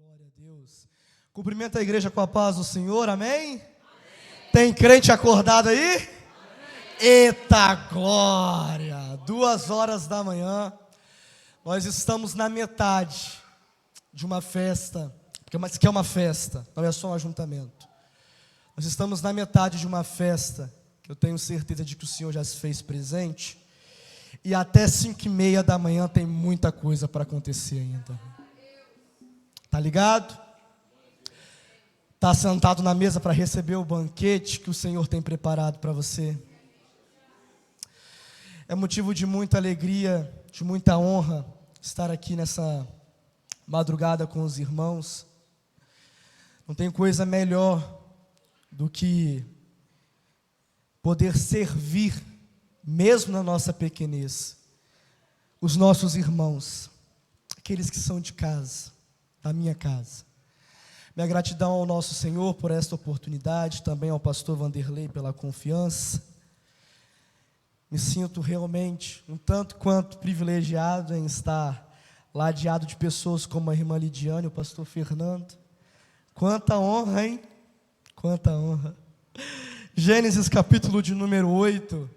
Glória a Deus. Cumprimenta a igreja com a paz do Senhor, amém? Tem crente acordado aí? Amém. Eita glória! 2h da manhã, nós estamos na metade de uma festa, que é uma festa, não é só um ajuntamento. Nós estamos na metade de uma festa, que eu tenho certeza de que o Senhor já se fez presente, e até 5h30 da manhã tem muita coisa para acontecer ainda. Tá ligado? Tá sentado na mesa para receber o banquete que o Senhor tem preparado para você. É motivo de muita alegria, de muita honra estar aqui nessa madrugada com os irmãos. Não tem coisa melhor do que poder servir, mesmo na nossa pequenez, os nossos irmãos, aqueles que são de casa, da minha casa. Minha gratidão ao nosso Senhor por esta oportunidade, também ao pastor Vanderlei pela confiança. Me sinto realmente um tanto quanto privilegiado em estar ladeado de pessoas como a irmã Lidiane, o pastor Fernando. Quanta honra, hein? Quanta honra. Gênesis capítulo de número 8.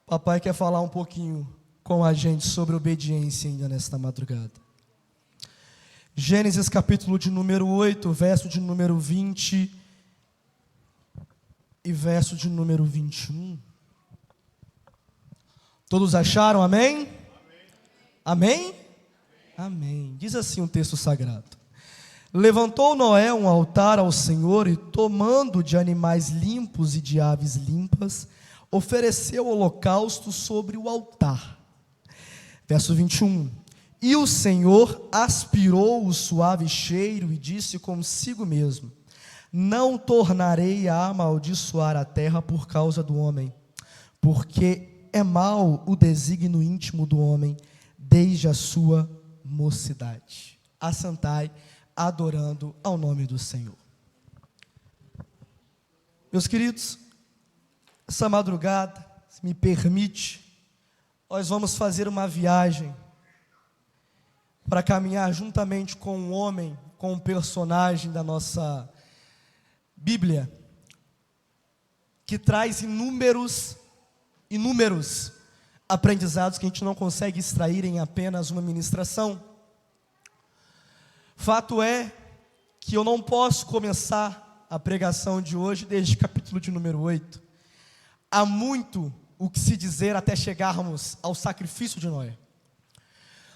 Papai quer falar um pouquinho com a gente sobre obediência ainda nesta madrugada. Gênesis capítulo de número 8, verso de número 20 e verso de número 21. Todos acharam, amém? Amém? Amém. Diz assim um texto sagrado. Levantou Noé um altar ao Senhor e, tomando de animais limpos e de aves limpas, ofereceu holocausto sobre o altar. Verso 21. E o Senhor aspirou o suave cheiro e disse consigo mesmo: não tornarei a amaldiçoar a terra por causa do homem, porque é mau o desígnio íntimo do homem desde a sua mocidade. Assentai, adorando ao nome do Senhor. Meus queridos, essa madrugada, se me permite, nós vamos fazer uma viagem para caminhar juntamente com um homem, com um personagem da nossa Bíblia, que traz inúmeros aprendizados que a gente não consegue extrair em apenas uma ministração. Fato é que eu não posso começar a pregação de hoje desde o capítulo de número 8. Há muito o que se dizer até chegarmos ao sacrifício de Noé.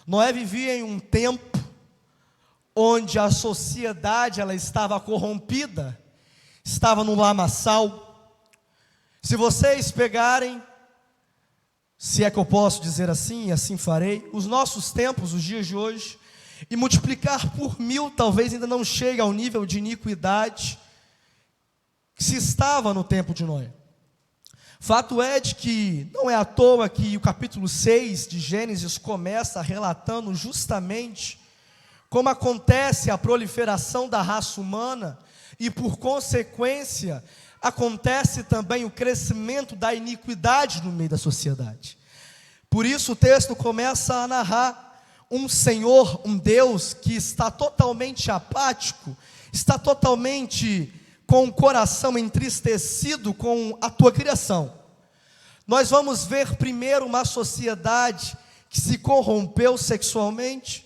Noé vivia em um tempo onde a sociedade ela estava corrompida, estava no lamaçal. Se vocês pegarem, se é que eu posso dizer assim, e assim farei, os nossos tempos, os dias de hoje, e multiplicar por 1000, talvez ainda não chegue ao nível de iniquidade que se estava no tempo de Noé. Fato é de que não é à toa que o capítulo 6 de Gênesis começa relatando justamente como acontece a proliferação da raça humana e, por consequência, acontece também o crescimento da iniquidade no meio da sociedade. Por isso o texto começa a narrar um Senhor, um Deus que está totalmente apático, está totalmente com o coração entristecido com a tua criação. Nós vamos ver primeiro uma sociedade que se corrompeu sexualmente.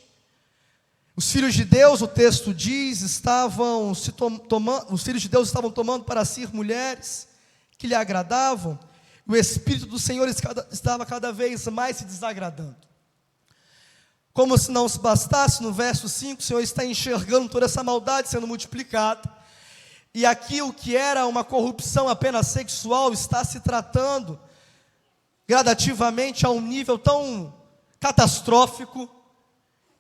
Os filhos de Deus, o texto diz, os filhos de Deus estavam tomando para si mulheres que lhe agradavam. O Espírito do Senhor estava cada vez mais se desagradando. Como se não se bastasse, no verso 5, o Senhor está enxergando toda essa maldade sendo multiplicada. E aquilo que era uma corrupção apenas sexual está se tratando gradativamente a um nível tão catastrófico,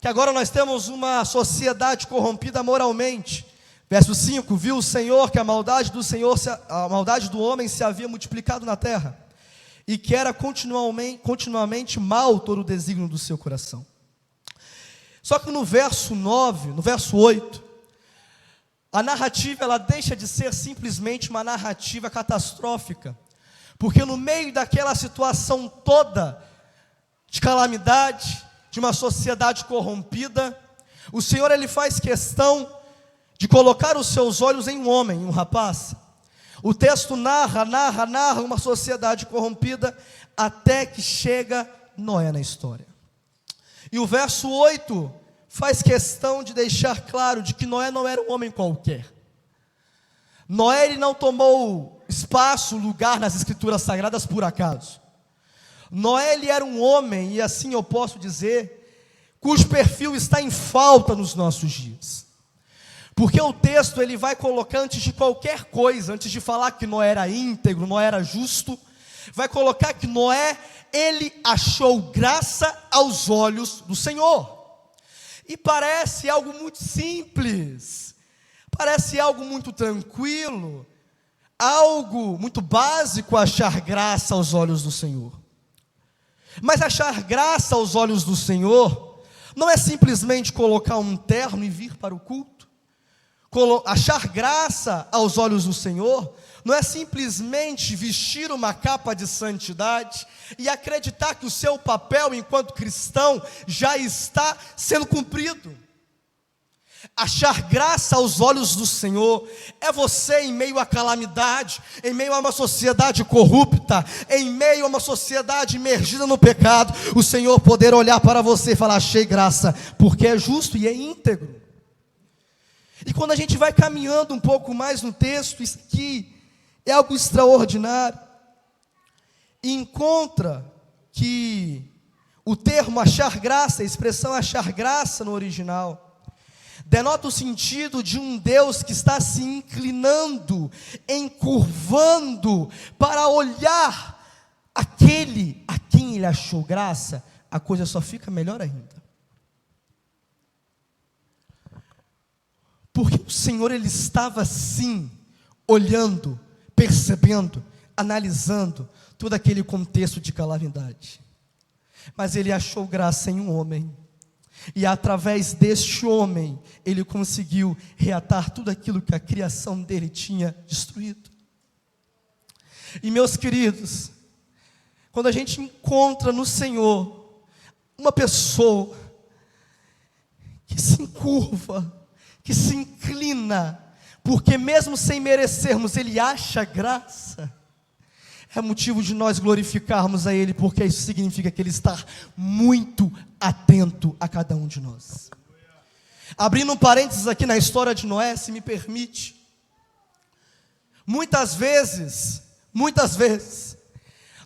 que agora nós temos uma sociedade corrompida moralmente. Verso 5, viu o Senhor que a maldade do homem se havia multiplicado na terra, e que era continuamente mal todo o desígnio do seu coração. Só que no verso 9, no verso 8, a narrativa ela deixa de ser simplesmente uma narrativa catastrófica, porque no meio daquela situação toda, de calamidade, de uma sociedade corrompida, o Senhor ele faz questão de colocar os seus olhos em um homem, um rapaz. O texto narra uma sociedade corrompida até que chega Noé na história. E o verso 8 faz questão de deixar claro de que Noé não era um homem qualquer. Noé ele não tomou espaço, lugar nas escrituras sagradas por acaso. Noé ele era um homem, e assim eu posso dizer, cujo perfil está em falta nos nossos dias. Porque o texto ele vai colocar antes de qualquer coisa, antes de falar que Noé era íntegro, Noé era justo, vai colocar que Noé, ele achou graça aos olhos do Senhor. E parece algo muito simples, parece algo muito tranquilo, algo muito básico achar graça aos olhos do Senhor. Mas achar graça aos olhos do Senhor não é simplesmente colocar um terno e vir para o culto. Achar graça aos olhos do Senhor não é simplesmente vestir uma capa de santidade e acreditar que o seu papel enquanto cristão já está sendo cumprido. Achar graça aos olhos do Senhor é você, em meio à calamidade, em meio a uma sociedade corrupta, em meio a uma sociedade imergida no pecado, o Senhor poder olhar para você e falar: achei graça, porque é justo e é íntegro. E quando a gente vai caminhando um pouco mais no texto, isso aqui é algo extraordinário, e encontra que o termo achar graça, a expressão achar graça no original, denota o sentido de um Deus que está se inclinando, encurvando, para olhar aquele a quem ele achou graça. A coisa só fica melhor ainda. Porque o Senhor ele estava assim, olhando, percebendo, analisando todo aquele contexto de calamidade. Mas ele achou graça em um homem. E através deste homem, ele conseguiu reatar tudo aquilo que a criação dele tinha destruído. E meus queridos, quando a gente encontra no Senhor uma pessoa que se encurva, que se inclina, porque mesmo sem merecermos, ele acha graça, é motivo de nós glorificarmos a Ele, porque isso significa que Ele está muito atento a cada um de nós. Abrindo um parênteses aqui na história de Noé, se me permite, muitas vezes,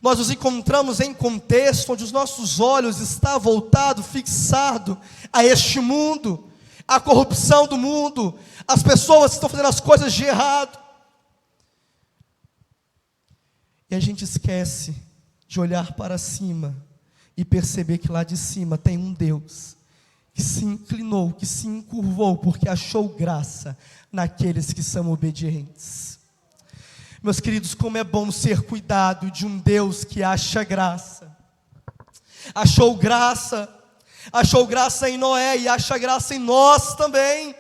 nós nos encontramos em contexto onde os nossos olhos estão voltados, fixados a este mundo, a corrupção do mundo, as pessoas que estão fazendo as coisas de errado. E a gente esquece de olhar para cima e perceber que lá de cima tem um Deus que se inclinou, que se encurvou, porque achou graça naqueles que são obedientes. Meus queridos, como é bom ser cuidado de um Deus que acha graça. Achou graça em Noé e acha graça em nós também.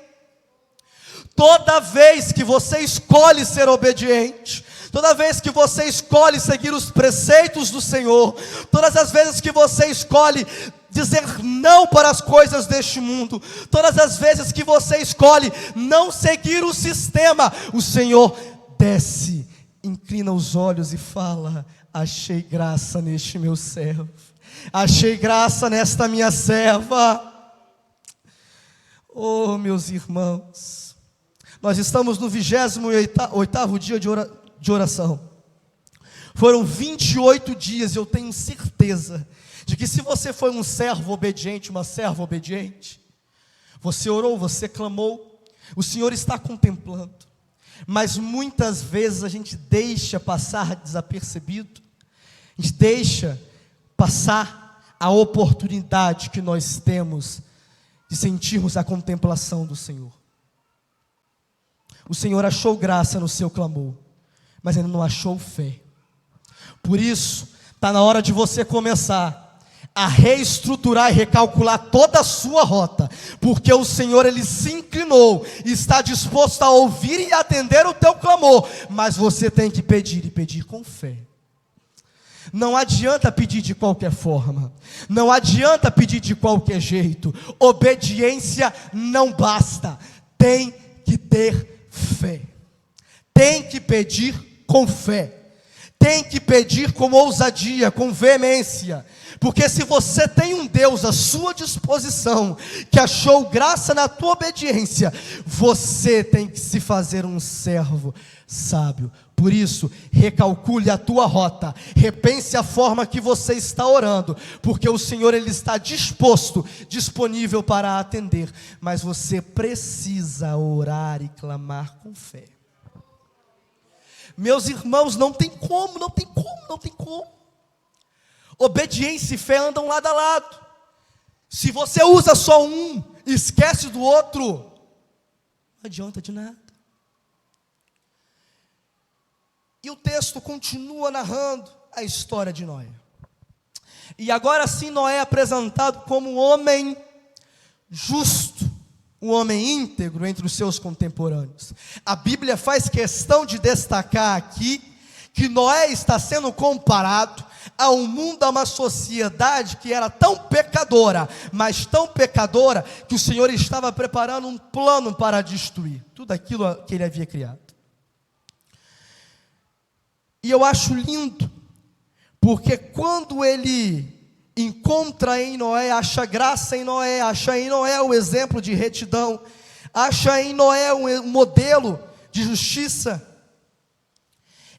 Toda vez que você escolhe ser obediente, toda vez que você escolhe seguir os preceitos do Senhor, todas as vezes que você escolhe dizer não para as coisas deste mundo, todas as vezes que você escolhe não seguir o sistema, o Senhor desce, inclina os olhos e fala: achei graça neste meu servo, achei graça nesta minha serva. Oh, meus irmãos, nós estamos no 28º dia de oração. Foram 28 dias, e eu tenho certeza de que se você foi um servo obediente, uma serva obediente, você orou, você clamou, o Senhor está contemplando. Mas muitas vezes a gente deixa passar desapercebido, a gente deixa passar a oportunidade que nós temos de sentirmos a contemplação do Senhor. O Senhor achou graça no seu clamor, mas ainda não achou fé. Por isso, está na hora de você começar a reestruturar e recalcular toda a sua rota, porque o Senhor, Ele se inclinou e está disposto a ouvir e atender o teu clamor, mas você tem que pedir, e pedir com fé. Não adianta pedir de qualquer forma, não adianta pedir de qualquer jeito. Obediência não basta, tem que ter fé, tem que pedir com fé, tem que pedir com ousadia, com veemência. Porque se você tem um Deus à sua disposição, que achou graça na tua obediência, você tem que se fazer um servo sábio. Por isso, recalcule a tua rota, repense a forma que você está orando, porque o Senhor, Ele está disposto, disponível para atender, mas você precisa orar e clamar com fé. Meus irmãos, não tem como. Obediência e fé andam lado a lado. Se você usa só um, esquece do outro, não adianta de nada. E o texto continua narrando a história de Noé. E agora sim Noé é apresentado como um homem justo, um homem íntegro entre os seus contemporâneos. A Bíblia faz questão de destacar aqui que Noé está sendo comparado a um mundo, a uma sociedade que era tão pecadora, mas tão pecadora, que o Senhor estava preparando um plano para destruir tudo aquilo que Ele havia criado. E eu acho lindo, porque quando Ele encontra em Noé, acha graça em Noé, acha em Noé o exemplo de retidão, acha em Noé um modelo de justiça,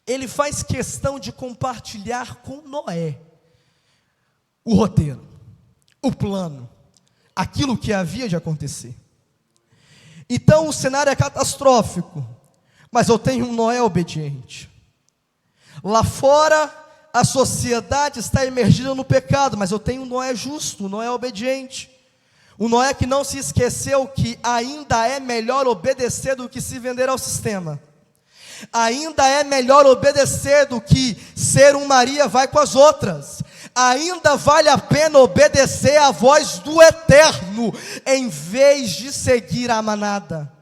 Ele faz questão de compartilhar com Noé o roteiro, o plano, aquilo que havia de acontecer. Então o cenário é catastrófico, mas eu tenho um Noé obediente. Lá fora a sociedade está imergida no pecado, mas eu tenho um Noé justo, um Noé obediente, um Noé que não se esqueceu que ainda é melhor obedecer do que se vender ao sistema. Ainda é melhor obedecer do que ser um Maria vai com as outras. Ainda vale a pena obedecer à voz do Eterno, em vez de seguir a manada.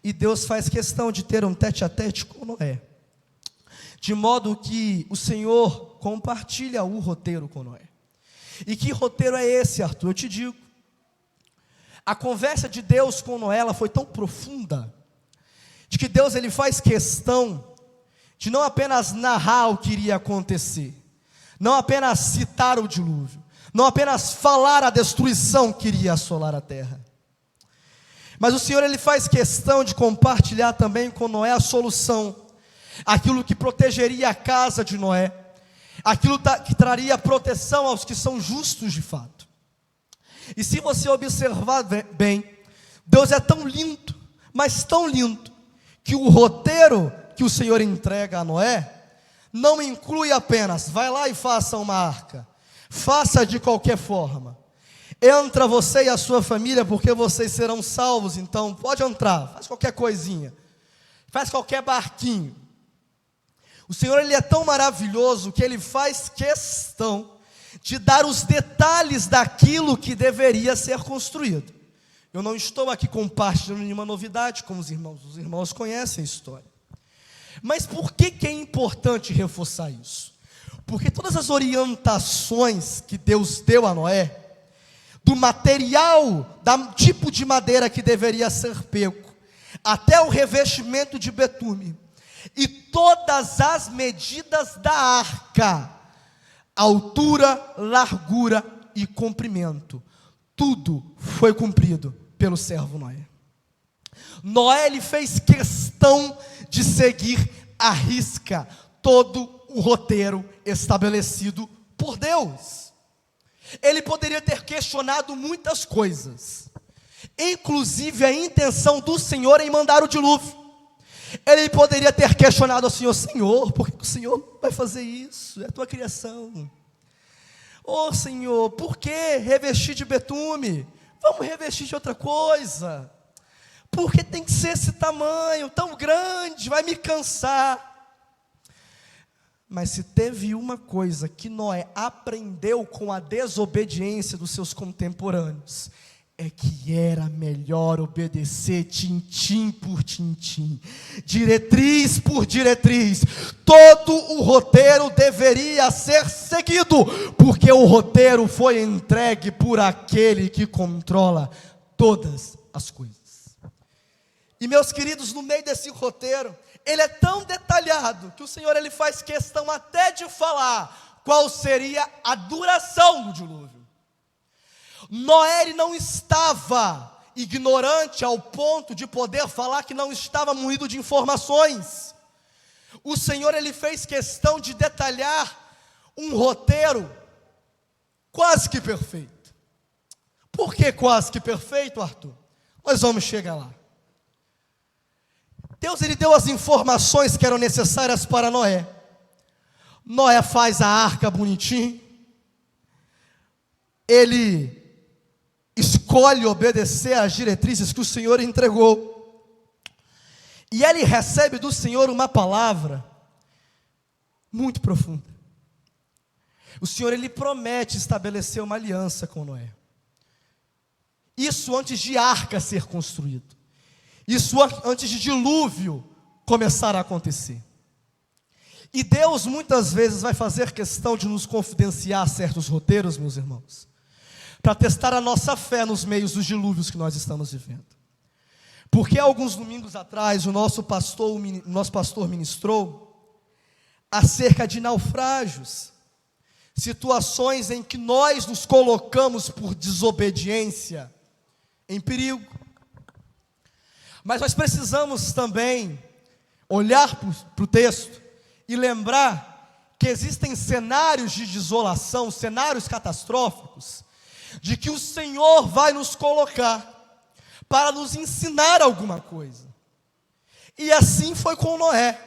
E Deus faz questão de ter um tete-a-tete com Noé, de modo que o Senhor compartilha o roteiro com Noé. E que roteiro é esse, Arthur? Eu te digo, a conversa de Deus com Noé, ela foi tão profunda, de que Deus, Ele faz questão de não apenas narrar o que iria acontecer, não apenas citar o dilúvio, não apenas falar a destruição que iria assolar a terra, mas o Senhor, Ele faz questão de compartilhar também com Noé a solução, aquilo que protegeria a casa de Noé, aquilo que traria proteção aos que são justos de fato. E se você observar bem, Deus é tão lindo, mas tão lindo, que o roteiro que o Senhor entrega a Noé, não inclui apenas, vai lá e faça uma arca, faça de qualquer forma, entra você e a sua família, porque vocês serão salvos, então pode entrar, faz qualquer coisinha, faz qualquer barquinho. O Senhor, Ele é tão maravilhoso, que Ele faz questão de dar os detalhes daquilo que deveria ser construído. Eu não estou aqui compartilhando nenhuma novidade com os irmãos conhecem a história. Mas por que é importante reforçar isso? Porque todas as orientações que Deus deu a Noé, do material, do tipo de madeira que deveria ser pego, até o revestimento de betume, e todas as medidas da arca, altura, largura e comprimento, tudo foi cumprido pelo servo Noé. Noé, ele fez questão de seguir à risca todo o roteiro estabelecido por Deus. Ele poderia ter questionado muitas coisas, inclusive a intenção do Senhor em mandar o dilúvio. Ele poderia ter questionado ao Senhor: Senhor, por que o Senhor vai fazer isso? É a tua criação. Ô Senhor, por que revestir de betume? Vamos revestir de outra coisa. Porque tem que ser esse tamanho tão grande, vai me cansar. Mas se teve uma coisa que Noé aprendeu com a desobediência dos seus contemporâneos, é que era melhor obedecer tintim por tintim, diretriz por diretriz. Todo o roteiro deveria ser seguido, porque o roteiro foi entregue por aquele que controla todas as coisas. E meus queridos, no meio desse roteiro, ele é tão detalhado que o Senhor ele faz questão até de falar qual seria a duração do dilúvio. Noé ele não estava ignorante ao ponto de poder falar que não estava munido de informações. O Senhor ele fez questão de detalhar um roteiro quase que perfeito. Por que quase que perfeito, Arthur? Nós vamos chegar lá. Deus ele deu as informações que eram necessárias para Noé. Noé faz a arca bonitinho. Ele escolhe obedecer às diretrizes que o Senhor entregou. E ele recebe do Senhor uma palavra muito profunda. O Senhor ele promete estabelecer uma aliança com Noé. Isso antes de arca ser construído. Isso antes de dilúvio começar a acontecer. E Deus muitas vezes vai fazer questão de nos confidenciar certos roteiros, meus irmãos, para testar a nossa fé nos meios dos dilúvios que nós estamos vivendo. Porque alguns domingos atrás o nosso pastor ministrou acerca de naufrágios, situações em que nós nos colocamos por desobediência em perigo. Mas nós precisamos também olhar para o texto e lembrar que existem cenários de desolação, cenários catastróficos, de que o Senhor vai nos colocar para nos ensinar alguma coisa. E assim foi com Noé.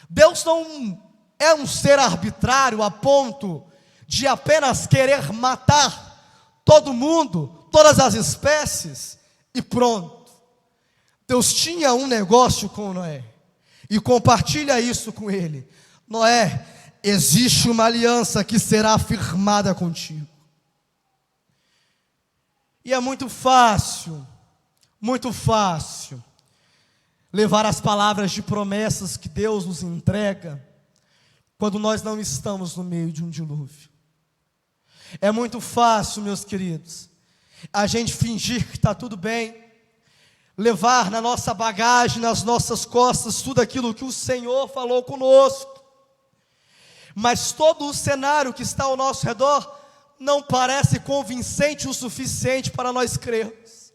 Deus não é um ser arbitrário a ponto de apenas querer matar todo mundo, todas as espécies e pronto. Deus tinha um negócio com Noé e compartilha isso com ele. Noé, existe uma aliança que será firmada contigo. E é muito fácil levar as palavras de promessas que Deus nos entrega quando nós não estamos no meio de um dilúvio. É muito fácil, meus queridos, a gente fingir que está tudo bem, levar na nossa bagagem, nas nossas costas, tudo aquilo que o Senhor falou conosco, mas todo o cenário que está ao nosso redor não parece convincente o suficiente para nós crermos.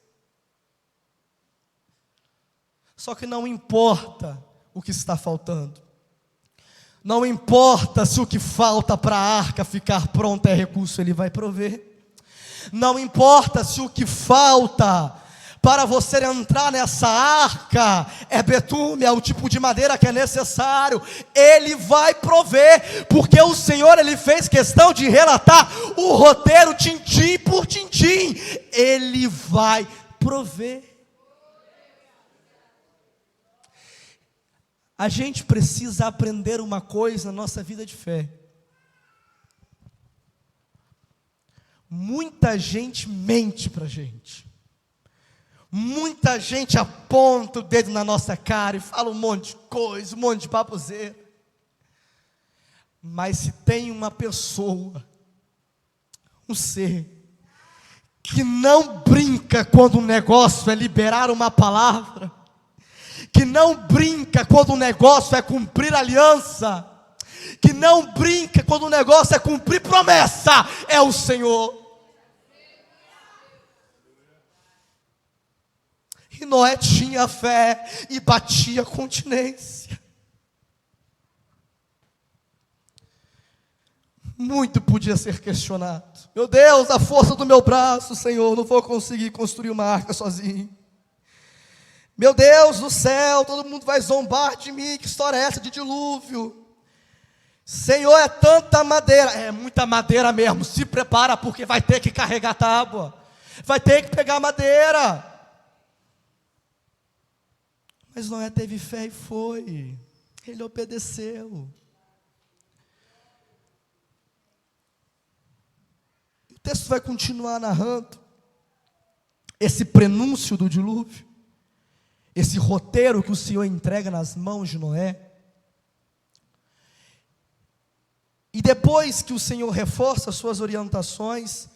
Só que não importa o que está faltando, não importa se o que falta para a arca ficar pronta é recurso, Ele vai prover. Não importa se o que falta para você entrar nessa arca é betume, é o tipo de madeira que é necessário, Ele vai prover, porque o Senhor Ele fez questão de relatar o roteiro tintim por tintim. Ele vai prover. A gente precisa aprender uma coisa na nossa vida de fé. Muita gente mente para a gente. Muita gente aponta o dedo na nossa cara e fala um monte de coisa, um monte de baboseira. Mas se tem uma pessoa, um ser, que não brinca quando o negócio é liberar uma palavra, que não brinca quando o negócio é cumprir aliança, que não brinca quando o negócio é cumprir promessa, é o Senhor. E Noé tinha fé e batia continência. Muito podia ser questionado. Meu Deus, a força do meu braço, Senhor, não vou conseguir construir uma arca sozinho. Meu Deus do céu, todo mundo vai zombar de mim, que história é essa de dilúvio? Senhor, é tanta madeira, é muita madeira mesmo, se prepara porque vai ter que carregar tábua, vai ter que pegar madeira. Mas Noé teve fé e foi, ele obedeceu. O texto vai continuar narrando, esse prenúncio do dilúvio, esse roteiro que o Senhor entrega nas mãos de Noé. E depois que o Senhor reforça suas orientações,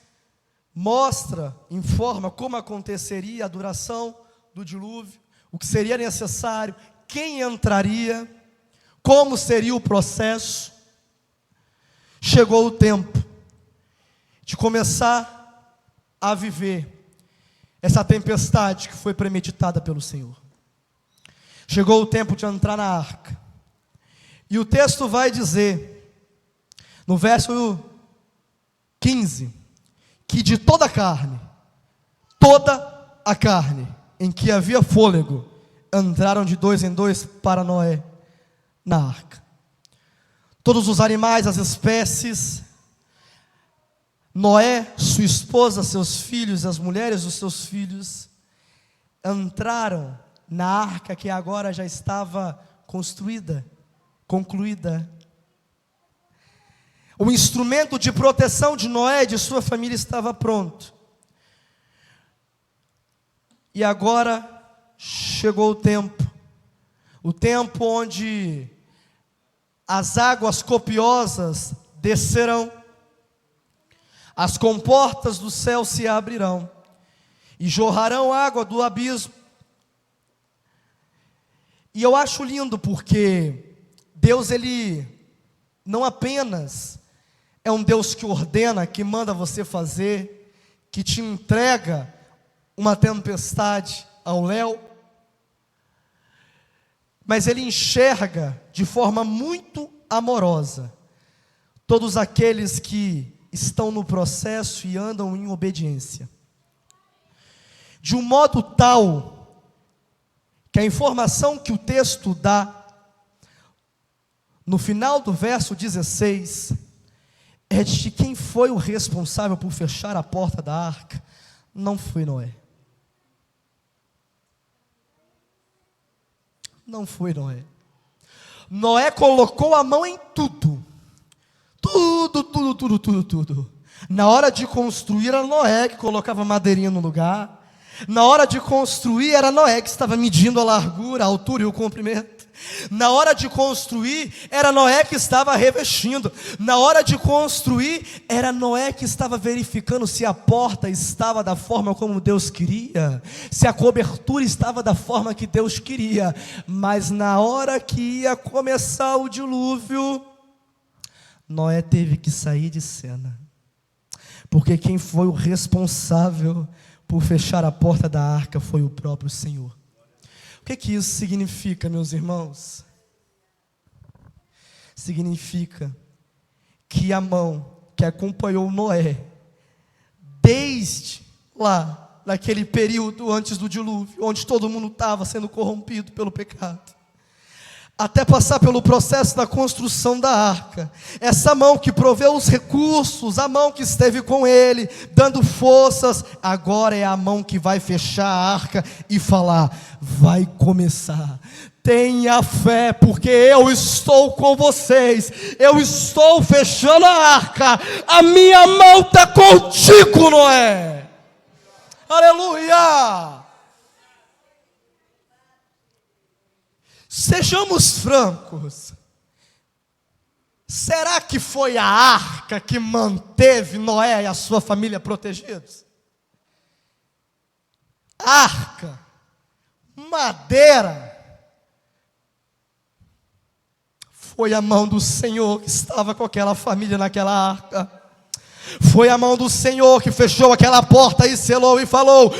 mostra, informa como aconteceria a duração do dilúvio, o que seria necessário, quem entraria, como seria o processo. Chegou o tempo de começar a viver essa tempestade que foi premeditada pelo Senhor. Chegou o tempo de entrar na arca. E o texto vai dizer, no verso 15, que de toda a carne em que havia fôlego, entraram de 2 em 2 para Noé na arca. Todos os animais, as espécies, Noé, sua esposa, seus filhos, as mulheres dos seus filhos, entraram na arca que agora já estava construída, concluída. O instrumento de proteção de Noé e de sua família estava pronto. E agora chegou o tempo onde as águas copiosas descerão, as comportas do céu se abrirão, e jorrarão água do abismo. E eu acho lindo porque Deus, Ele não apenas é um Deus que ordena, que manda você fazer, que te entrega uma tempestade ao léu, mas Ele enxerga de forma muito amorosa todos aqueles que estão no processo e andam em obediência, de um modo tal que a informação que o texto dá no final do verso 16 é de que quem foi o responsável por fechar a porta da arca não foi Noé. Não foi Noé. Noé colocou a mão em tudo. Tudo. Na hora de construir era Noé que colocava madeirinha no lugar. Na hora de construir era Noé que estava medindo a largura, a altura e o comprimento. Na hora de construir era Noé que estava revestindo. Na hora de construir era Noé que estava verificando se a porta estava da forma como Deus queria, se a cobertura estava da forma que Deus queria. Mas na hora que ia começar o dilúvio, Noé teve que sair de cena, porque quem foi o responsável por fechar a porta da arca foi o próprio Senhor. O que isso significa, meus irmãos? Significa que a mão que acompanhou Noé, desde lá, naquele período antes do dilúvio, onde todo mundo estava sendo corrompido pelo pecado, até passar pelo processo da construção da arca, essa mão que proveu os recursos, a mão que esteve com ele, dando forças, agora é a mão que vai fechar a arca e falar: vai começar. Tenha fé, porque eu estou com vocês, eu estou fechando a arca, a minha mão está contigo, Noé. Aleluia! Sejamos francos, será que foi a arca que manteve Noé e a sua família protegidos? Arca, madeira, foi a mão do Senhor que estava com aquela família naquela arca. Foi a mão do Senhor que fechou aquela porta e selou e falou: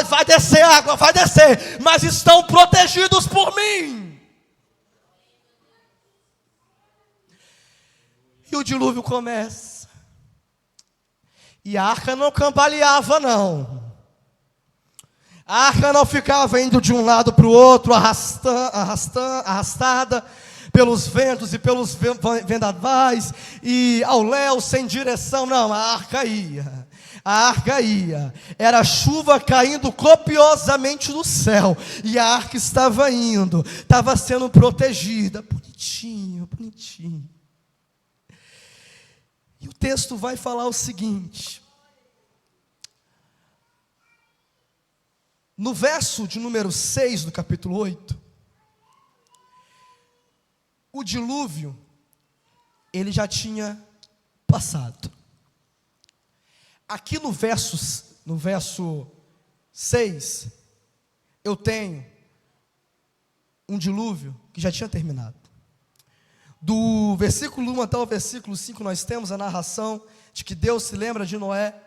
vai descer água, vai descer, mas estão protegidos por mim. E o dilúvio começa. E a arca não cambaleava, não. A arca não ficava indo de um lado para o outro, arrastada pelos ventos e pelos vendavais, e ao léu, sem direção. Não, a arca ia. A arca ia. Era chuva caindo copiosamente do céu, e a arca estava indo, estava sendo protegida. Bonitinho. E o texto vai falar o seguinte: No verso de número 6 do capítulo 8, o dilúvio, ele já tinha passado. Aqui no verso 6, eu tenho um dilúvio que já tinha terminado. Do versículo 1 até o versículo 5, nós temos a narração de que Deus se lembra de Noé.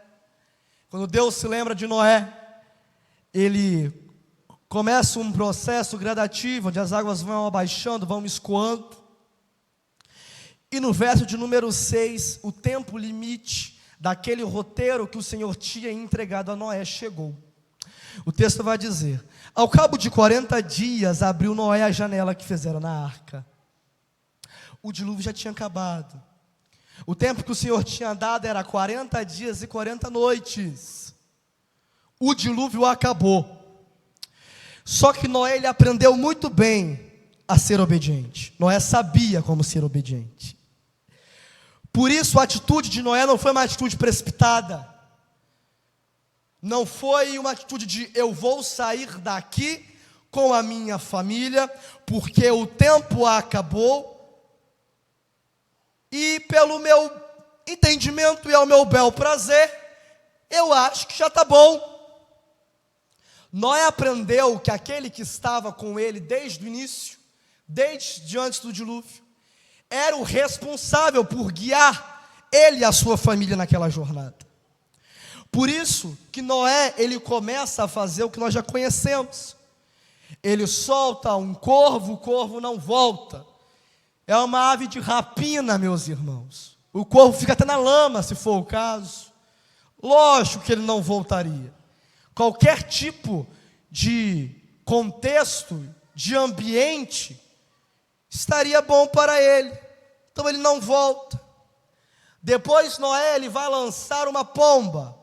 Quando Deus se lembra de Noé, ele começa um processo gradativo, onde as águas vão abaixando, vão escoando. E no verso de número 6, o tempo limite daquele roteiro que o Senhor tinha entregado a Noé chegou. O texto vai dizer: ao cabo de 40 dias, abriu Noé a janela que fizeram na arca. O dilúvio já tinha acabado. O tempo que o Senhor tinha dado era 40 dias e 40 noites. O dilúvio acabou. Só que Noé, ele aprendeu muito bem a ser obediente. Noé sabia como ser obediente. Por isso a atitude de Noé não foi uma atitude precipitada. Não foi uma atitude de eu vou sair daqui com a minha família, porque o tempo acabou, e pelo meu entendimento e ao meu bel prazer, eu acho que já está bom. Noé aprendeu que aquele que estava com ele desde o início, desde antes do dilúvio, era o responsável por guiar ele e a sua família naquela jornada. Por isso que Noé, ele começa a fazer o que nós já conhecemos. Ele solta um corvo, o corvo não volta. É uma ave de rapina, meus irmãos. O corvo fica até na lama, se for o caso. Lógico que ele não voltaria. Qualquer tipo de contexto, de ambiente, estaria bom para ele. Então ele não volta. Depois Noé, ele vai lançar uma pomba.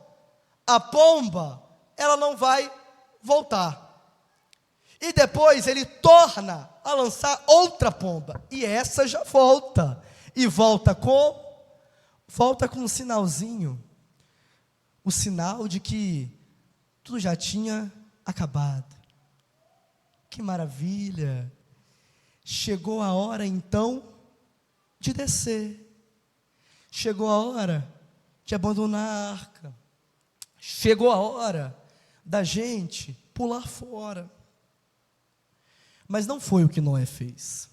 A pomba, ela não vai voltar. E depois ele torna a lançar outra pomba. E essa já volta. E volta com um sinalzinho. O sinal de que tudo já tinha acabado. Que maravilha. Chegou a hora então de descer. Chegou a hora de abandonar a arca. Chegou a hora da gente pular fora. Mas não foi o que Noé fez.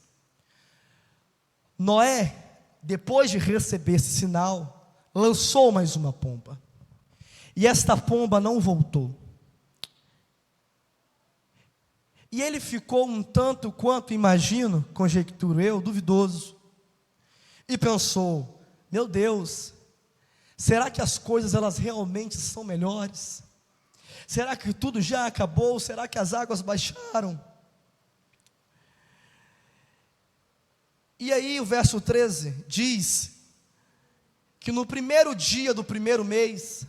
Noé, depois de receber esse sinal, lançou mais uma pomba. E esta pomba não voltou. E ele ficou um tanto quanto, imagino, conjecturo eu, duvidoso. E pensou: meu Deus, será que as coisas elas realmente são melhores? Será que tudo já acabou? Será que as águas baixaram? E aí o verso 13 diz que no primeiro dia do primeiro mês,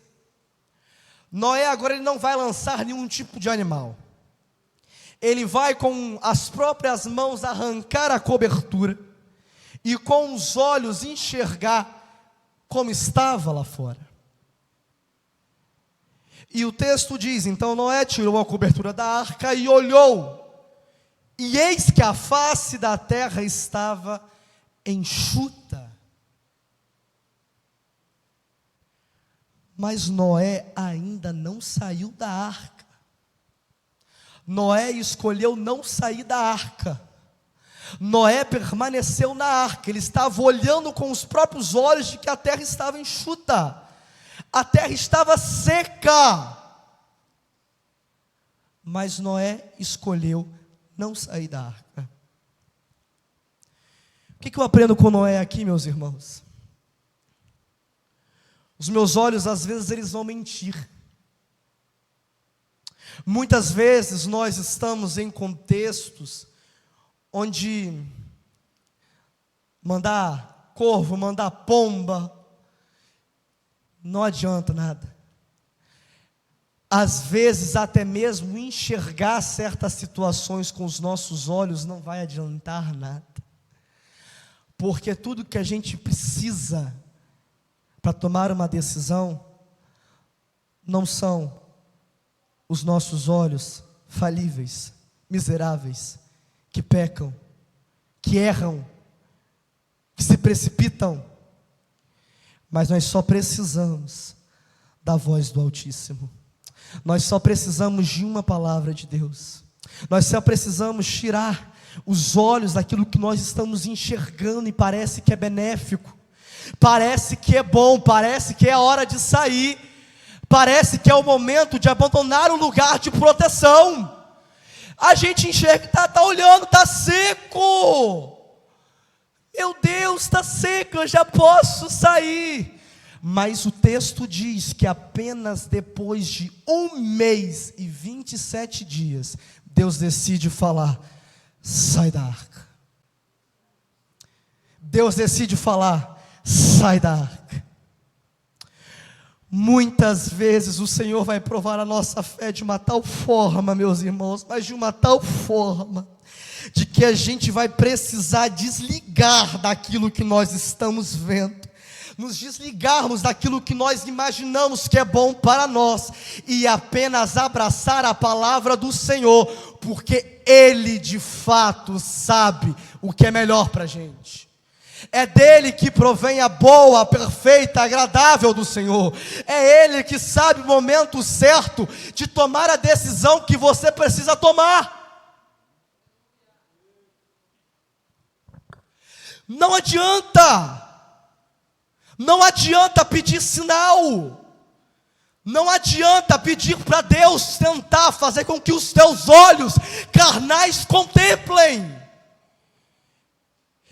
Noé agora ele não vai lançar nenhum tipo de animal. Ele vai com as próprias mãos arrancar a cobertura e com os olhos enxergar como estava lá fora. E o texto diz: então Noé tirou a cobertura da arca e olhou, e eis que a face da terra estava enxuta. Mas Noé ainda não saiu da arca. Noé escolheu não sair da arca. Noé permaneceu na arca. Ele estava olhando com os próprios olhos de que a terra estava enxuta. A terra estava seca. Mas Noé escolheu não sair da arca. O que eu aprendo com Noé aqui, meus irmãos? Os meus olhos, às vezes, eles vão mentir. Muitas vezes nós estamos em contextos onde mandar corvo, mandar pomba, não adianta nada. Às vezes até mesmo enxergar certas situações com os nossos olhos não vai adiantar nada. Porque tudo que a gente precisa para tomar uma decisão não são os nossos olhos falíveis, miseráveis, que pecam, que erram, que se precipitam, mas nós só precisamos da voz do Altíssimo. Nós só precisamos de uma palavra de Deus. Nós só precisamos tirar os olhos daquilo que nós estamos enxergando e parece que é benéfico, parece que é bom, parece que é a hora de sair, parece que é o momento de abandonar o lugar de proteção. A gente enxerga, está olhando, está seco. Meu Deus, está seco, eu já posso sair. Mas o texto diz que apenas depois de 1 mês e 27 dias, Deus decide falar: sai da arca. Deus decide falar: sai da arca. Muitas vezes o Senhor vai provar a nossa fé de uma tal forma, meus irmãos, mas de uma tal forma, de que a gente vai precisar desligar daquilo que nós estamos vendo, nos desligarmos daquilo que nós imaginamos que é bom para nós, e apenas abraçar a palavra do Senhor, porque Ele de fato sabe o que é melhor para a gente. É dele que provém a boa, perfeita, agradável do Senhor. É Ele que sabe o momento certo de tomar a decisão que você precisa tomar. Não adianta pedir sinal, não adianta pedir para Deus tentar fazer com que os teus olhos carnais contemplem.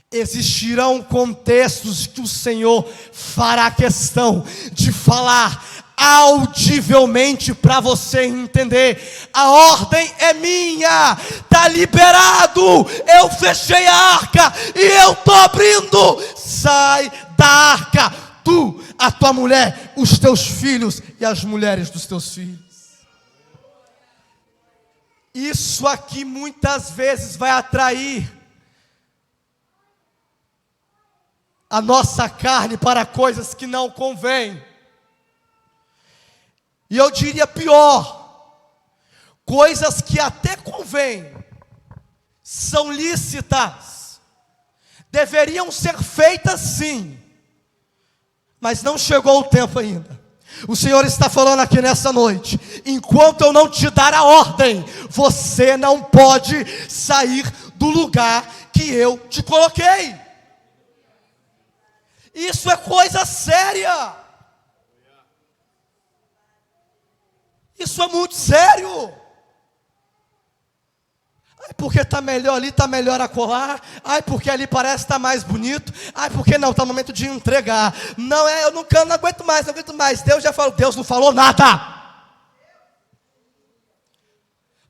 Existirão contextos que o Senhor fará questão de falar audivelmente para você entender. A ordem é minha, está liberado, eu fechei a arca e eu estou abrindo. Sai da arca, tu, a tua mulher, os teus filhos e as mulheres dos teus filhos. Isso aqui muitas vezes vai atrair a nossa carne para coisas que não convêm. E eu diria pior, coisas que até convêm, são lícitas, deveriam ser feitas sim, mas não chegou o tempo ainda. O Senhor está falando aqui nessa noite: enquanto eu não te dar a ordem, você não pode sair do lugar que eu te coloquei. Isso é coisa séria. Isso é muito sério. Ai, porque está melhor ali, está melhor acolá. Ai, porque ali parece estar mais bonito. Ai, porque não, está no momento de entregar. Não, eu não aguento mais. Deus já falou, Deus não falou nada.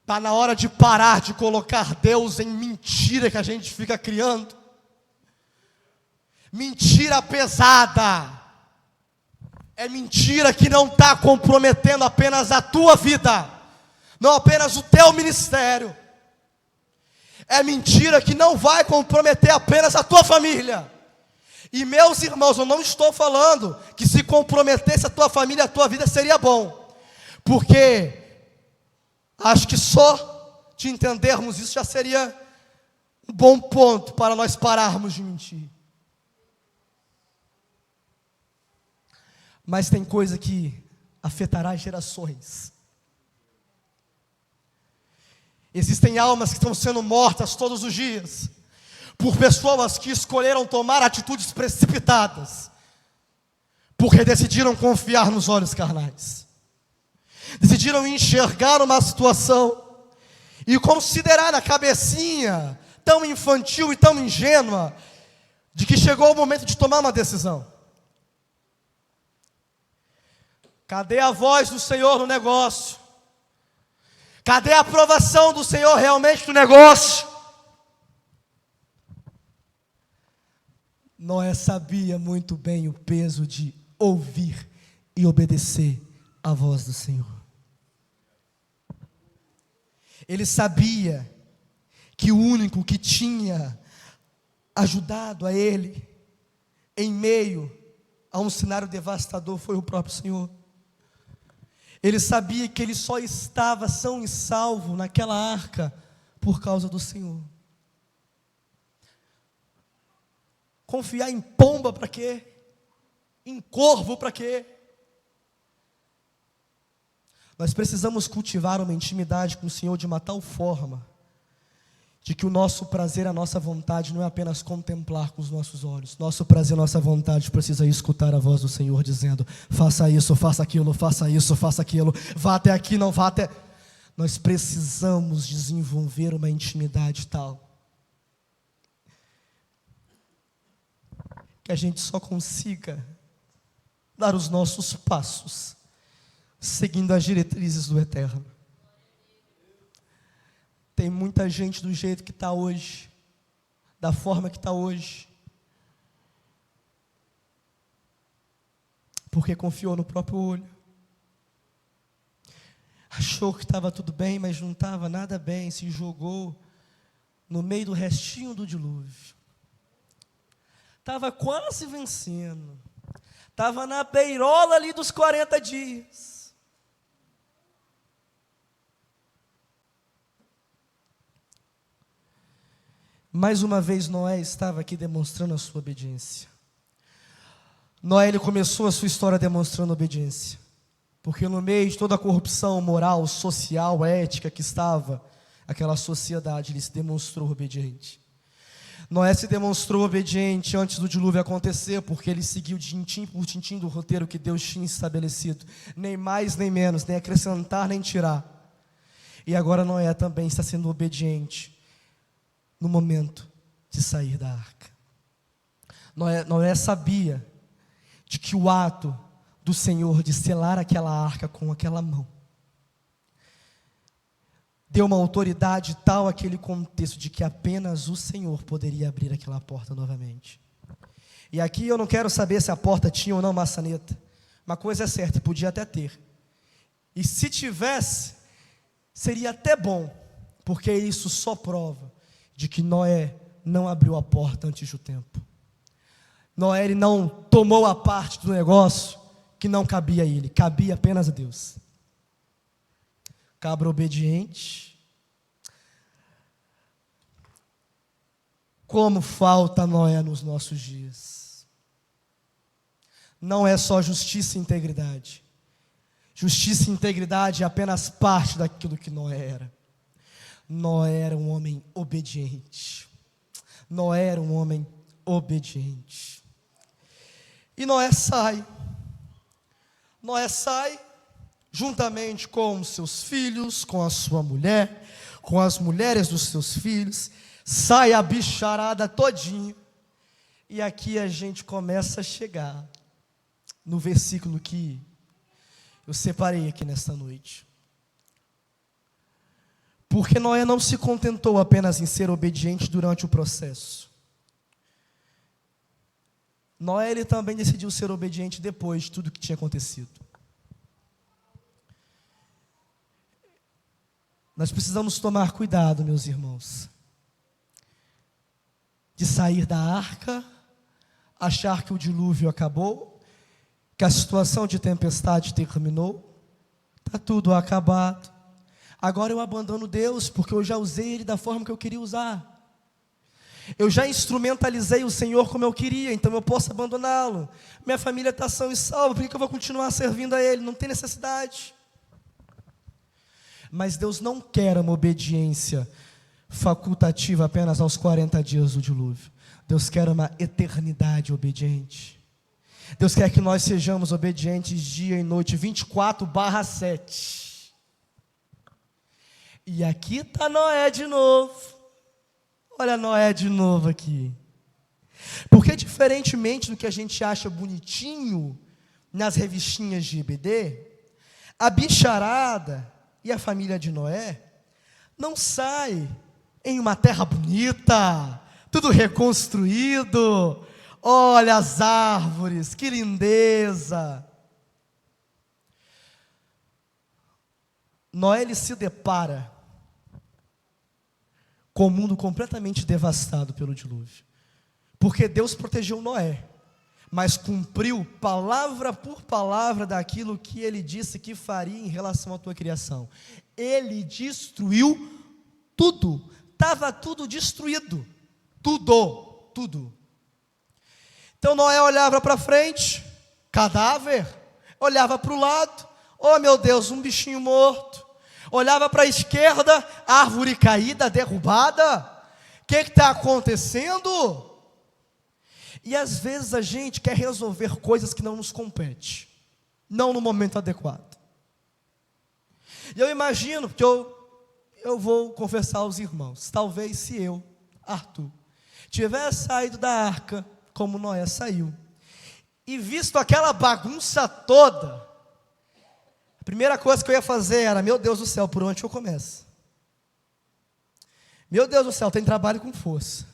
Está na hora de parar de colocar Deus em mentira que a gente fica criando. Mentira pesada. É mentira que não está comprometendo apenas a tua vida, não apenas o teu ministério. É mentira que não vai comprometer apenas a tua família. E meus irmãos, eu não estou falando que se comprometesse a tua família, a tua vida seria bom, porque acho que só de entendermos isso já seria um bom ponto para nós pararmos de mentir. Mas tem coisa que afetará gerações. Existem almas que estão sendo mortas todos os dias, por pessoas que escolheram tomar atitudes precipitadas, porque decidiram confiar nos olhos carnais, decidiram enxergar uma situação, e considerar na cabecinha, tão infantil e tão ingênua, de que chegou o momento de tomar uma decisão. Cadê a voz do Senhor no negócio? Cadê a aprovação do Senhor realmente no negócio? Noé sabia muito bem o peso de ouvir e obedecer a voz do Senhor. Ele sabia que o único que tinha ajudado a ele em meio a um cenário devastador foi o próprio Senhor. Ele sabia que ele só estava são e salvo naquela arca por causa do Senhor. Confiar em pomba para quê? Em corvo para quê? Nós precisamos cultivar uma intimidade com o Senhor de uma tal forma de que o nosso prazer, a nossa vontade não é apenas contemplar com os nossos olhos. Nosso prazer, nossa vontade precisa escutar a voz do Senhor dizendo: faça isso, faça aquilo, faça isso, faça aquilo, vá até aqui, não vá até... Nós precisamos desenvolver uma intimidade tal que a gente só consiga dar os nossos passos seguindo as diretrizes do Eterno. Tem muita gente do jeito que está hoje, da forma que está hoje, porque confiou no próprio olho, achou que estava tudo bem, mas não estava nada bem, se jogou no meio do restinho do dilúvio, estava quase vencendo, estava na beirola ali dos 40 dias, mais uma vez Noé estava aqui demonstrando a sua obediência. Noé, ele começou a sua história demonstrando obediência, porque no meio de toda a corrupção moral, social, ética que estava aquela sociedade, ele se demonstrou obediente. Noé se demonstrou obediente antes do dilúvio acontecer, porque ele seguiu tintim por tintim do roteiro que Deus tinha estabelecido, nem mais nem menos, nem acrescentar nem tirar. E agora Noé também está sendo obediente no momento de sair da arca. Noé sabia de que o ato do Senhor de selar aquela arca com aquela mão deu uma autoridade tal àquele contexto de que apenas o Senhor poderia abrir aquela porta novamente. E aqui eu não quero saber se a porta tinha ou não maçaneta. Uma coisa é certa, podia até ter. E se tivesse, seria até bom, porque isso só prova de que Noé não abriu a porta antes do tempo. Noé, ele não tomou a parte do negócio que não cabia a ele, cabia apenas a Deus. Cabra obediente. Como falta Noé nos nossos dias. Não é só justiça e integridade. Justiça e integridade é apenas parte daquilo que Noé era. Noé era um homem obediente. Noé era um homem obediente. E Noé sai. Noé sai juntamente com os seus filhos, com a sua mulher, com as mulheres dos seus filhos. Sai a bicharada todinha. E aqui a gente começa a chegar no versículo que eu separei aqui nesta noite. Porque Noé não se contentou apenas em ser obediente durante o processo. Noé, ele também decidiu ser obediente depois de tudo que tinha acontecido. Nós precisamos tomar cuidado, meus irmãos, de sair da arca, achar que o dilúvio acabou, que a situação de tempestade terminou, está tudo acabado. Agora eu abandono Deus, porque eu já usei Ele da forma que eu queria usar. Eu já instrumentalizei o Senhor como eu queria, então eu posso abandoná-lo. Minha família está sã e salva, por que eu vou continuar servindo a Ele? Não tem necessidade. Mas Deus não quer uma obediência facultativa apenas aos 40 dias do dilúvio. Deus quer uma eternidade obediente. Deus quer que nós sejamos obedientes dia e noite, 24/7. E aqui está Noé de novo. Olha Noé de novo aqui. Porque diferentemente do que a gente acha bonitinho nas revistinhas de EBD, a bicharada e a família de Noé não sai em uma terra bonita, tudo reconstruído. Olha as árvores, que lindeza. Noé, ele se depara com o mundo completamente devastado pelo dilúvio. Porque Deus protegeu Noé, mas cumpriu palavra por palavra daquilo que ele disse que faria em relação à tua criação. Ele destruiu tudo, estava tudo destruído, tudo. Então Noé olhava para frente, cadáver, olhava para o lado, oh meu Deus, um bichinho morto, olhava para a esquerda, árvore caída, derrubada, o que está acontecendo? E às vezes a gente quer resolver coisas que não nos competem, não no momento adequado. E eu imagino, porque eu vou confessar aos irmãos, talvez se eu, Arthur, tivesse saído da arca, como Noé saiu, e visto aquela bagunça toda, a primeira coisa que eu ia fazer era, meu Deus do céu, por onde eu começo? Meu Deus do céu, tem trabalho com força.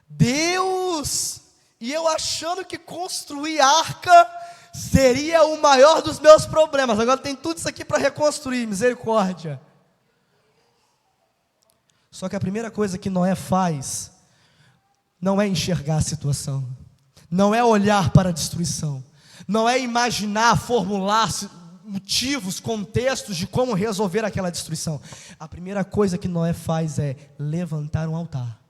Deus, e eu achando que construir arca seria o maior dos meus problemas, agora tem tudo isso aqui para reconstruir, misericórdia. Só que a primeira coisa que Noé faz, não é enxergar a situação, não é olhar para a destruição, não é imaginar, formular motivos, contextos de como resolver aquela destruição. A primeira coisa que Noé faz é levantar um altar.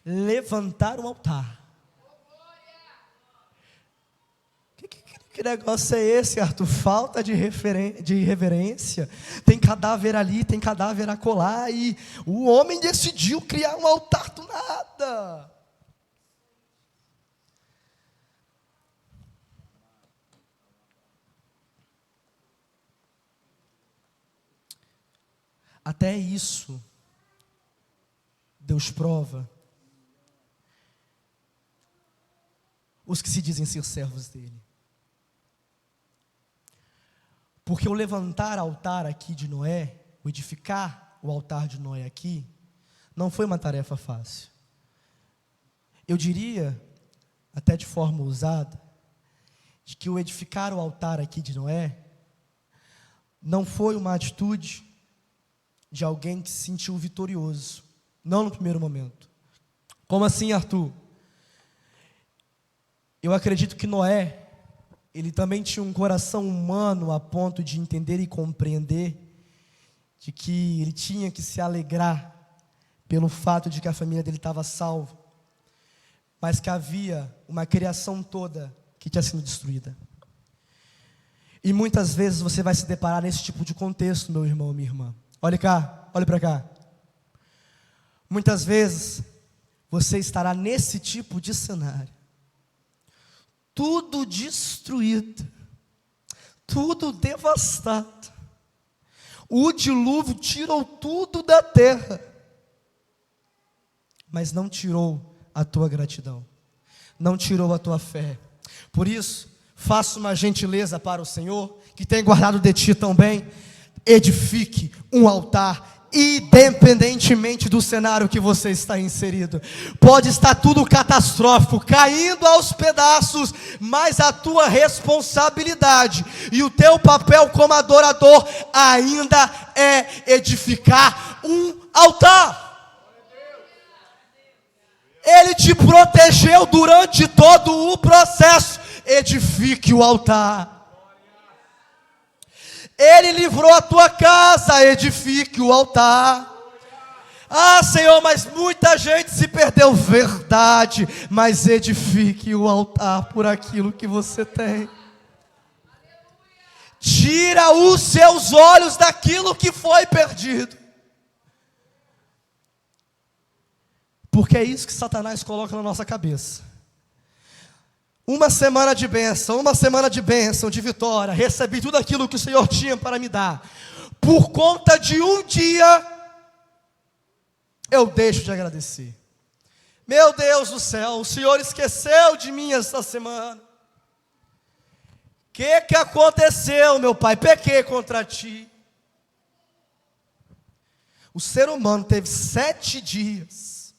Levantar um altar. Que negócio é esse, Arthur? Falta de reverência. Tem cadáver ali, tem cadáver acolá, e o homem decidiu criar um altar do nada. Até isso, Deus prova os que se dizem ser servos dele. Porque o levantar altar aqui de Noé, o edificar o altar de Noé aqui, não foi uma tarefa fácil. Eu diria, até de forma ousada, de que o edificar o altar aqui de Noé, não foi uma atitude de alguém que se sentiu vitorioso, não no primeiro momento. Como assim, Arthur? Eu acredito que Noé, ele também tinha um coração humano a ponto de entender e compreender de que ele tinha que se alegrar pelo fato de que a família dele estava salva, mas que havia uma criação toda que tinha sido destruída. E muitas vezes você vai se deparar nesse tipo de contexto, meu irmão, minha irmã. Olhe cá, olhe para cá. Muitas vezes você estará nesse tipo de cenário. Tudo destruído, tudo devastado. O dilúvio tirou tudo da terra, mas não tirou a tua gratidão, não tirou a tua fé. Por isso, faça uma gentileza para o Senhor, que tem guardado de ti tão bem, edifique um altar, independentemente do cenário que você está inserido. Pode estar tudo catastrófico, caindo aos pedaços, mas a tua responsabilidade e o teu papel como adorador ainda é edificar um altar. Ele te protegeu durante todo o processo. Edifique o altar. Ele livrou a tua casa, edifique o altar. Ah, Senhor, mas muita gente se perdeu. Verdade, mas edifique o altar por aquilo que você tem. Tira os seus olhos daquilo que foi perdido. Porque é isso que Satanás coloca na nossa cabeça. Uma semana de bênção, de vitória, recebi tudo aquilo que o Senhor tinha para me dar. Por conta de um dia, eu deixo de agradecer. Meu Deus do céu, o Senhor esqueceu de mim esta semana. O que aconteceu, meu Pai? Pequei contra ti. O ser humano teve 7 dias.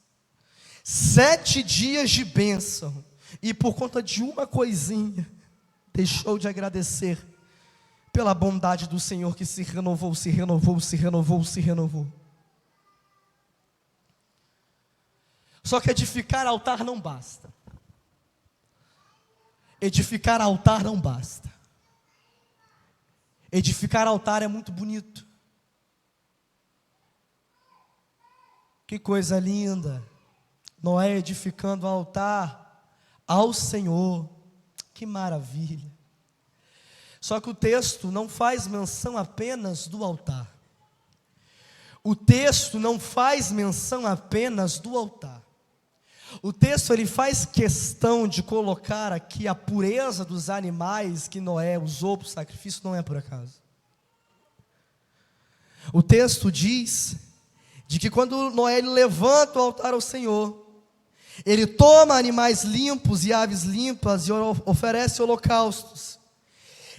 7 dias de bênção. E por conta de uma coisinha, deixou de agradecer pela bondade do Senhor que se renovou. Só que edificar altar não basta. Edificar altar não basta. Edificar altar é muito bonito. Que coisa linda. Noé edificando altar ao Senhor. Que maravilha. Só que o texto não faz menção apenas do altar. O texto não faz menção apenas do altar. O texto ele faz questão de colocar aqui a pureza dos animais que Noé usou para o sacrifício, não é por acaso. O texto diz de que quando Noé levanta o altar ao Senhor, ele toma animais limpos e aves limpas e oferece holocaustos.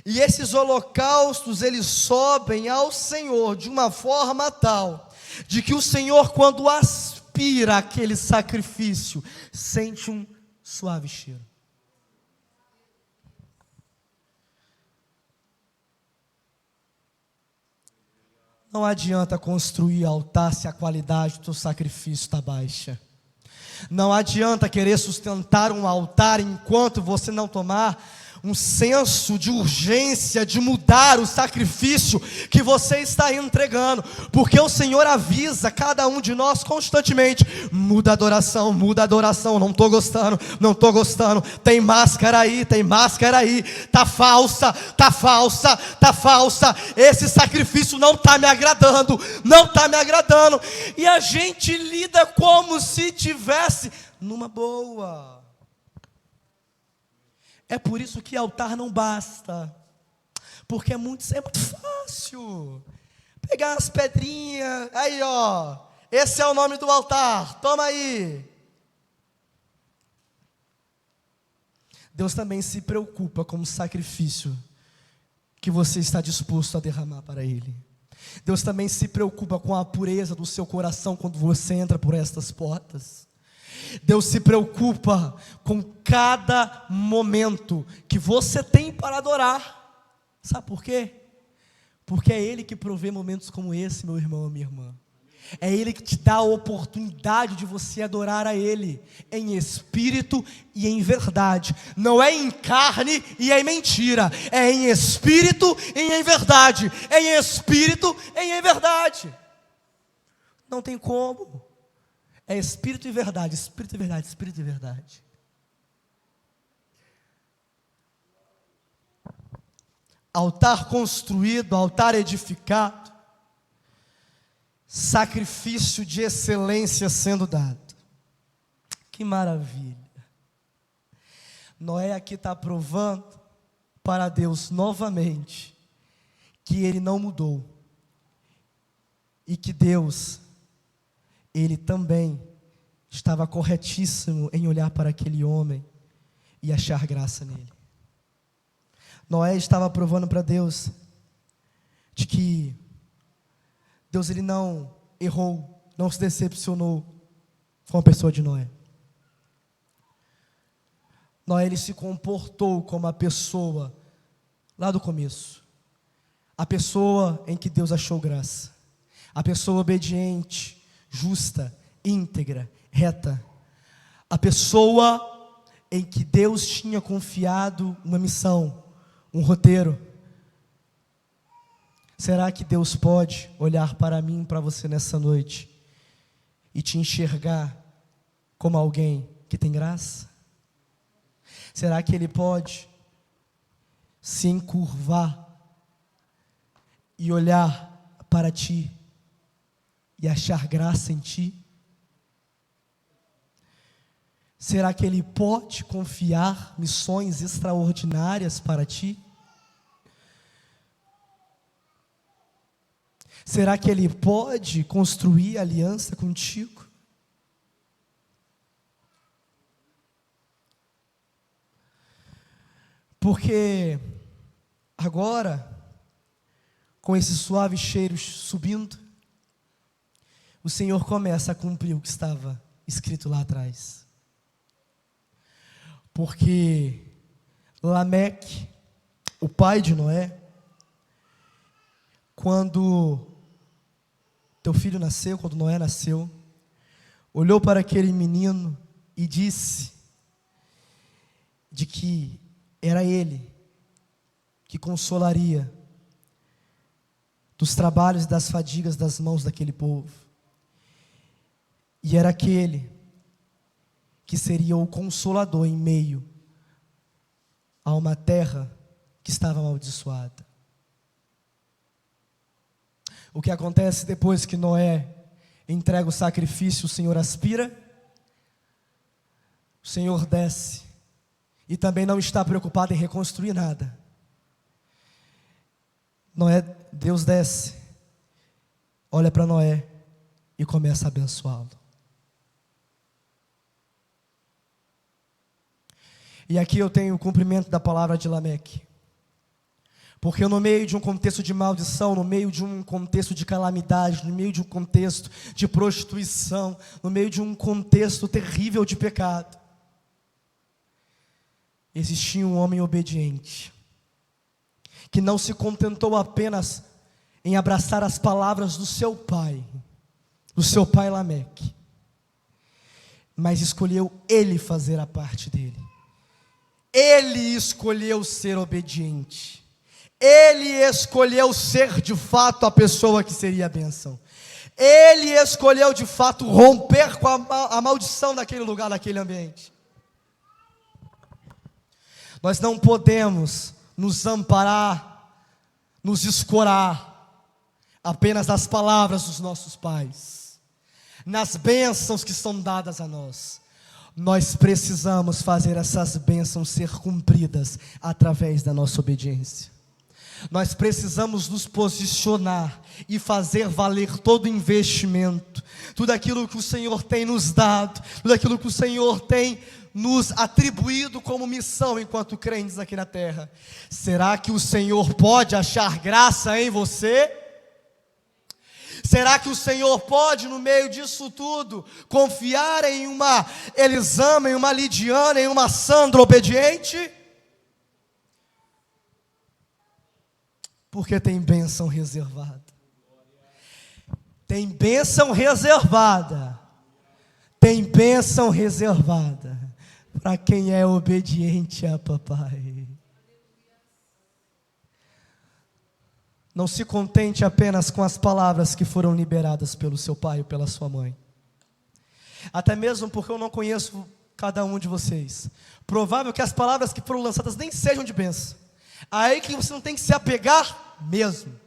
E esses holocaustos eles sobem ao Senhor de uma forma tal de que o Senhor, quando aspira aquele sacrifício, sente um suave cheiro. Não adianta construir altar se a qualidade do teu sacrifício está baixa. Não adianta querer sustentar um altar enquanto você não tomar um senso de urgência de mudar o sacrifício que você está entregando, porque o Senhor avisa cada um de nós constantemente: muda a adoração, não estou gostando, tem máscara aí, está falsa, esse sacrifício não está me agradando, e a gente lida como se tivesse numa boa. É por isso que altar não basta, porque é muito fácil pegar as pedrinhas, aí ó, esse é o nome do altar, toma aí. Deus também se preocupa com o sacrifício que você está disposto a derramar para Ele. Deus também se preocupa com a pureza do seu coração quando você entra por estas portas. Deus se preocupa com cada momento que você tem para adorar. Sabe por quê? Porque é Ele que provê momentos como esse, meu irmão e minha irmã. É Ele que te dá a oportunidade de você adorar a Ele em espírito e em verdade. Não é em carne e em mentira, é em espírito e em verdade. Em espírito e em verdade. Não tem como. É espírito e verdade, espírito e verdade, espírito e verdade. Altar construído, altar edificado, sacrifício de excelência sendo dado. Que maravilha. Noé aqui está provando para Deus novamente que ele não mudou e que Deus, Ele também estava corretíssimo em olhar para aquele homem e achar graça nele. Noé estava provando para Deus de que Deus ele não errou, não se decepcionou com a pessoa de Noé. Noé ele se comportou como a pessoa lá do começo, a pessoa em que Deus achou graça, a pessoa obediente, justa, íntegra, reta, a pessoa em que Deus tinha confiado uma missão, um roteiro. Será que Deus pode olhar para mim, para você nessa noite e te enxergar como alguém que tem graça? Será que Ele pode se encurvar e olhar para ti e achar graça em ti? Será que Ele pode confiar missões extraordinárias para ti? Será que Ele pode construir aliança contigo? Porque agora, com esse suave cheiro subindo, o Senhor começa a cumprir o que estava escrito lá atrás. Porque Lameque, o pai de Noé, quando teu filho nasceu, quando Noé nasceu, olhou para aquele menino e disse de que era ele que consolaria dos trabalhos e das fadigas das mãos daquele povo. E era aquele que seria o consolador em meio a uma terra que estava amaldiçoada. O que acontece depois que Noé entrega o sacrifício, o Senhor aspira, o Senhor desce, e também não está preocupado em reconstruir nada. Deus desce, olha para Noé e começa a abençoá-lo. E aqui eu tenho o cumprimento da palavra de Lameque. Porque no meio de um contexto de maldição, no meio de um contexto de calamidade, no meio de um contexto de prostituição, no meio de um contexto terrível de pecado, existia um homem obediente, que não se contentou apenas em abraçar as palavras do seu pai Lameque, mas escolheu ele fazer a parte dele. Ele escolheu ser obediente. Ele escolheu ser de fato a pessoa que seria a bênção. Ele escolheu de fato romper com a maldição daquele lugar, daquele ambiente. Nós não podemos nos amparar, nos escorar apenas nas palavras dos nossos pais, nas bênçãos que são dadas a nós. Nós precisamos fazer essas bênçãos ser cumpridas através da nossa obediência. Nós precisamos nos posicionar e fazer valer todo o investimento, tudo aquilo que o Senhor tem nos dado, tudo aquilo que o Senhor tem nos atribuído como missão enquanto crentes aqui na terra. Será que o Senhor pode achar graça em você? Será que o Senhor pode, no meio disso tudo, confiar em uma Elisama, em uma Lidiana, em uma Sandra obediente? Porque tem bênção reservada. Tem bênção reservada. Tem bênção reservada para quem é obediente a papai. Não se contente apenas com as palavras que foram liberadas pelo seu pai ou pela sua mãe. Até mesmo porque eu não conheço cada um de vocês. Provável que as palavras que foram lançadas nem sejam de bênção. Aí que você não tem que se apegar mesmo.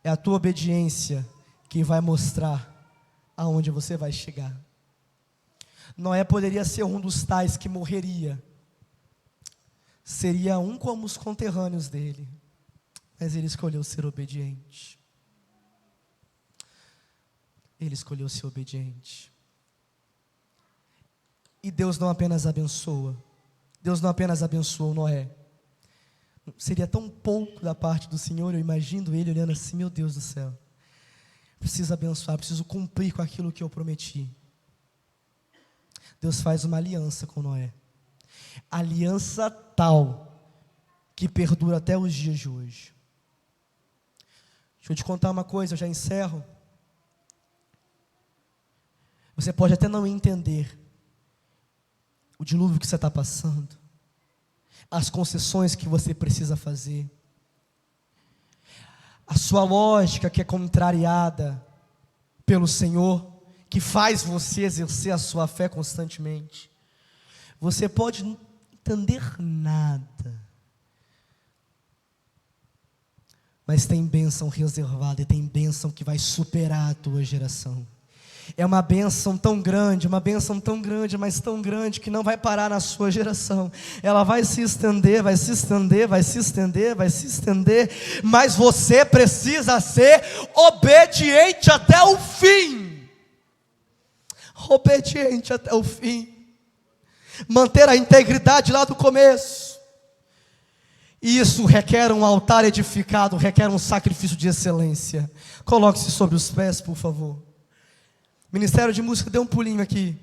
É a tua obediência que vai mostrar aonde você vai chegar. Noé poderia ser um dos tais que morreria. Seria um como os conterrâneos dele. Mas ele escolheu ser obediente. Ele escolheu ser obediente. E Deus não apenas abençoa. Deus não apenas abençoou Noé. Seria tão pouco da parte do Senhor, eu imagino ele olhando assim, meu Deus do céu. Preciso abençoar, preciso cumprir com aquilo que eu prometi. Deus faz uma aliança com Noé. Aliança tal que perdura até os dias de hoje. Deixa eu te contar uma coisa, eu já encerro. Você pode até não entender o dilúvio que você está passando, as concessões que você precisa fazer, a sua lógica que é contrariada pelo Senhor, que faz você exercer a sua fé constantemente. Você pode não entender nada, mas tem bênção reservada e tem bênção que vai superar a tua geração. É uma bênção tão grande, mas tão grande que não vai parar na sua geração. Ela vai se estender, vai se estender, vai se estender, vai se estender, mas você precisa ser obediente até o fim. Obediente até o fim. Manter a integridade lá do começo. E isso requer um altar edificado, requer um sacrifício de excelência. Coloque-se sobre os pés, por favor. Ministério de Música, dê um pulinho aqui.